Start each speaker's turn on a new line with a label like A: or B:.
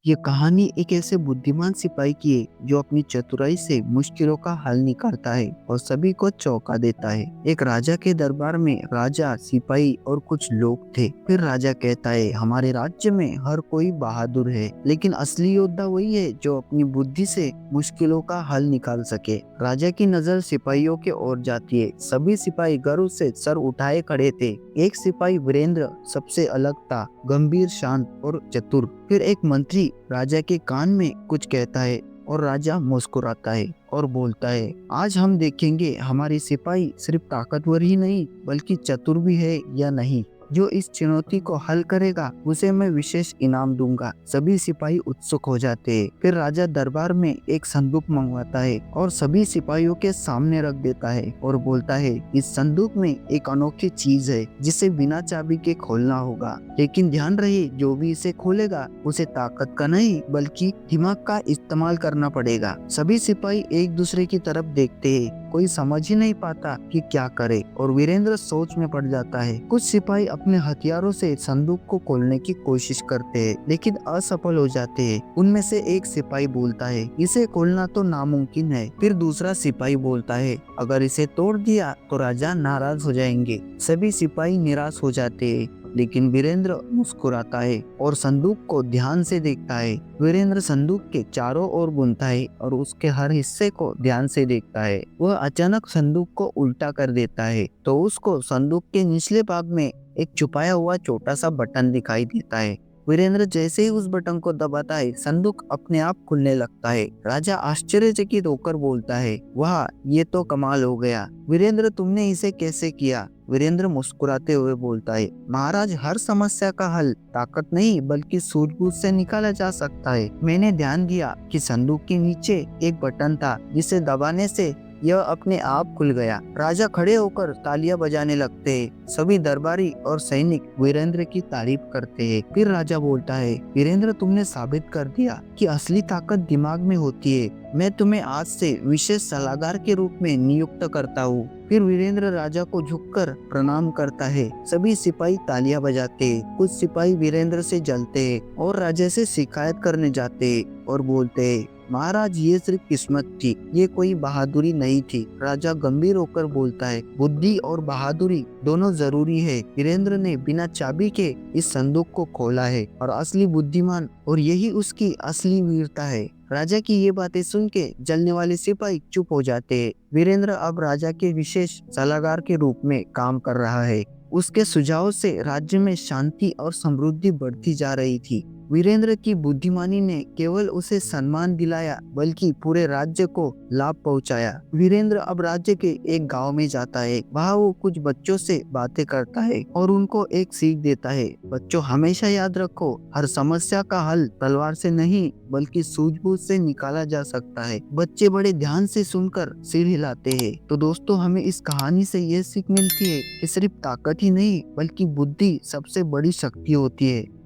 A: ये कहानी एक ऐसे बुद्धिमान सिपाही की है जो अपनी चतुराई से मुश्किलों का हल निकालता है और सभी को चौंका देता है। एक राजा के दरबार में राजा, सिपाही और कुछ लोग थे। फिर राजा कहता है, हमारे राज्य में हर कोई बहादुर है, लेकिन असली योद्धा वही है जो अपनी बुद्धि से मुश्किलों का हल निकाल सके। राजा की नजर सिपाहियों की ओर जाती है। सभी सिपाही गर्व से सर उठाए खड़े थे। एक सिपाही वीरेंद्र सबसे अलग था, गंभीर, शांत और चतुर। फिर एक मंत्री राजा के कान में कुछ कहता है और राजा मुस्कुराता है और बोलता है, आज हम देखेंगे हमारे सिपाही सिर्फ ताकतवर ही नहीं बल्कि चतुर भी है या नहीं। जो इस चुनौती को हल करेगा उसे मैं विशेष इनाम दूंगा। सभी सिपाही उत्सुक हो जाते हैं। फिर राजा दरबार में एक संदूक मंगवाता है और सभी सिपाहियों के सामने रख देता है और बोलता है, इस संदूक में एक अनोखी चीज है जिसे बिना चाबी के खोलना होगा, लेकिन ध्यान रहे जो भी इसे खोलेगा उसे ताकत का नहीं बल्कि दिमाग का इस्तेमाल करना पड़ेगा। सभी सिपाही एक दूसरे की तरफ देखते हैं। कोई समझ ही नहीं पाता कि क्या करे और वीरेंद्र सोच में पड़ जाता है। कुछ सिपाही अपने हथियारों से संदूक को खोलने की कोशिश करते हैं लेकिन असफल हो जाते हैं। उनमें से एक सिपाही बोलता है, इसे खोलना तो नामुमकिन है। फिर दूसरा सिपाही बोलता है, अगर इसे तोड़ दिया तो राजा नाराज हो जाएंगे। सभी सिपाही निराश हो जाते हैं लेकिन वीरेंद्र मुस्कुराता है और संदूक को ध्यान से देखता है। वीरेंद्र संदूक के चारों ओर घूमता है और उसके हर हिस्से को ध्यान से देखता है। वह अचानक संदूक को उल्टा कर देता है तो उसको संदूक के निचले भाग में एक छुपाया हुआ छोटा सा बटन दिखाई देता है। वीरेंद्र जैसे ही उस बटन को दबाता है, संदूक अपने आप खुलने लगता है। राजा आश्चर्यचकित होकर बोलता है, वाह, ये तो कमाल हो गया। वीरेंद्र, तुमने इसे कैसे किया? वीरेंद्र मुस्कुराते हुए बोलता है, महाराज, हर समस्या का हल ताकत नहीं बल्कि सूझबूझ से निकाला जा सकता है। मैंने ध्यान दिया कि संदूक के नीचे एक बटन था जिसे दबाने से यह अपने आप खुल गया। राजा खड़े होकर तालियां बजाने लगते हैं। सभी दरबारी और सैनिक वीरेंद्र की तारीफ करते हैं। फिर राजा बोलता है, वीरेंद्र, तुमने साबित कर दिया कि असली ताकत दिमाग में होती है। मैं तुम्हें आज से विशेष सलाहकार के रूप में नियुक्त करता हूँ। फिर वीरेंद्र राजा को झुककर प्रणाम करता है। सभी सिपाही तालियां बजाते हैं। कुछ सिपाही वीरेंद्र से जलते हैं और राजा से शिकायत करने जाते हैं और बोलते हैं, महाराज, ये सिर्फ किस्मत थी, ये कोई बहादुरी नहीं थी। राजा गंभीर होकर बोलता है, बुद्धि और बहादुरी दोनों जरूरी है। वीरेंद्र ने बिना चाबी के इस संदूक को खोला है और असली बुद्धिमान और यही उसकी असली वीरता है। राजा की ये बातें सुन के जलने वाले सिपाही चुप हो जाते हैं। वीरेंद्र अब राजा के विशेष सलाहकार के रूप में काम कर रहा है। उसके सुझाव से राज्य में शांति और समृद्धि बढ़ती जा रही थी। वीरेंद्र की बुद्धिमानी ने केवल उसे सम्मान दिलाया बल्कि पूरे राज्य को लाभ पहुंचाया। वीरेंद्र अब राज्य के एक गांव में जाता है। वहाँ वो कुछ बच्चों से बातें करता है और उनको एक सीख देता है, बच्चों, हमेशा याद रखो, हर समस्या का हल तलवार से नहीं बल्कि सूझबूझ से निकाला जा सकता है। बच्चे बड़े ध्यान से सुनकर सिर हिलाते हैं। तो दोस्तों, हमें इस कहानी से ये सीख मिलती है कि सिर्फ ताकत ही नहीं बल्कि बुद्धि सबसे बड़ी शक्ति होती है।